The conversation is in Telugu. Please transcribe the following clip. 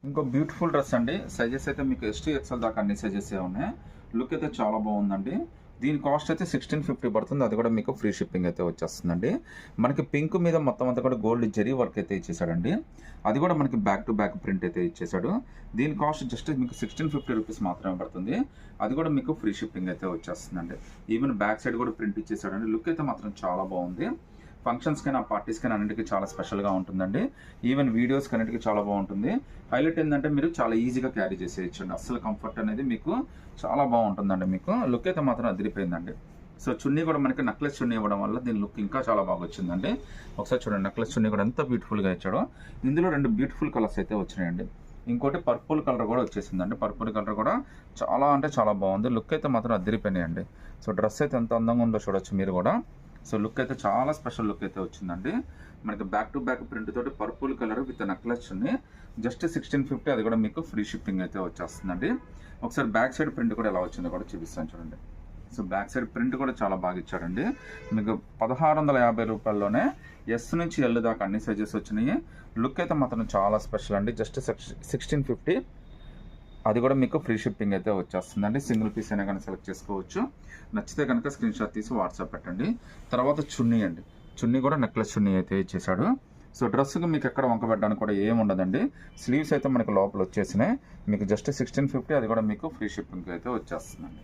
ఇంకో బ్యూటిఫుల్ డ్రెస్ అండి. సైజెస్ అయితే మీకు ఎస్టీ ఎక్స్ఎల్ దాకా అన్ని సైజెస్ ఉన్నాయి. లుక్ అయితే చాలా బాగుందండి. దీని కాస్ట్ అయితే 1650 పడుతుంది. అది కూడా మీకు ఫ్రీ షిప్పింగ్ అయితే వచ్చేస్తుందండి. మనకి పింక్ మీద మొత్తం అంతా కూడా గోల్డ్ జరీ వర్క్ అయితే ఇచ్చేసాడండి. అది కూడా మనకి బ్యాక్ టు బ్యాక్ ప్రింట్ అయితే ఇచ్చేసాడు. దీని కాస్ట్ జస్ట్ మీకు 1650 రూపీస్ మాత్రమే పడుతుంది. అది కూడా మీకు ఫ్రీ షిప్పింగ్ అయితే వచ్చేస్తుందండి. ఈవెన్ బ్యాక్ సైడ్ కూడా ప్రింట్ ఇచ్చేసాడండి. లుక్ అయితే మాత్రం చాలా బాగుంది. ఫంక్షన్స్కైనా పార్టీస్కైనా అన్నింటికి చాలా స్పెషల్గా ఉంటుందండి. ఈవెన్ వీడియోస్కి అన్నింటికి చాలా బాగుంటుంది. హైలైట్ ఏంటంటే మీరు చాలా ఈజీగా క్యారీ చేసేయచ్చండి. అసలు కంఫర్ట్ అనేది మీకు చాలా బాగుంటుందండి. మీకు లుక్ అయితే మాత్రం అదిరిపోయిందండి. సో చున్నీ కూడా మనకి నెక్లెస్ చున్నీ ఇవ్వడం వల్ల దీని లుక్ ఇంకా చాలా బాగా వచ్చిందండి. ఒకసారి చూడండి, నెక్లెస్ చున్నీ కూడా ఎంత బ్యూటిఫుల్గా ఇచ్చాడో. ఇందులో 2 బ్యూటిఫుల్ కలర్స్ అయితే వచ్చినాయండి. ఇంకోటి పర్పుల్ కలర్ కూడా వచ్చేసిందండి. పర్పుల్ కలర్ కూడా చాలా అంటే చాలా బాగుంది. లుక్ అయితే మాత్రం అదిరిపోయినాయండి. సో డ్రెస్ అయితే ఎంత అందంగా ఉందో చూడొచ్చు మీరు కూడా. సో లుక్ అయితే చాలా స్పెషల్ లుక్ అయితే వచ్చిందండి. మనకి బ్యాక్ టు బ్యాక్ ప్రింట్ తోటి purple colour with necklace chunni just 1650. అది కూడా మీకు ఫ్రీ షిప్పింగ్ అయితే వచ్చేస్తుందండి. ఒకసారి బ్యాక్ సైడ్ ప్రింట్ కూడా ఎలా వచ్చిందో కూడా చూపిస్తాను చూడండి. సో బ్యాక్ సైడ్ ప్రింట్ కూడా చాలా బాగా ఇచ్చాడండి. మీకు 1650 రూపాయల్లోనే ఎస్ నుంచి ఎల్ దాకా అన్ని సైజెస్ వచ్చినాయి. లుక్ అయితే మాత్రం చాలా స్పెషల్ అండి. జస్ట్ 1650. అది కూడా మీకు ఫ్రీ షిప్పింగ్ అయితే వచ్చేస్తుందండి. సింగిల్ పీస్ అయినా కానీ సెలెక్ట్ చేసుకోవచ్చు. నచ్చితే కనుక స్క్రీన్ షాట్ తీసి వాట్సాప్ పెట్టండి. తర్వాత చున్నీ అండి. చున్నీ కూడా నెక్లెస్ చున్నీ అయితే ఇచ్చేసాడు. సో డ్రెస్కి మీకు ఎక్కడ వంక పెట్టడానికి కూడా ఏమి ఉండదండి. స్లీవ్స్ అయితే మనకు లోపల వచ్చేసినాయి. మీకు జస్ట్ 1650. అది కూడా మీకు ఫ్రీ షిప్పింగ్ అయితే వచ్చేస్తుందండి.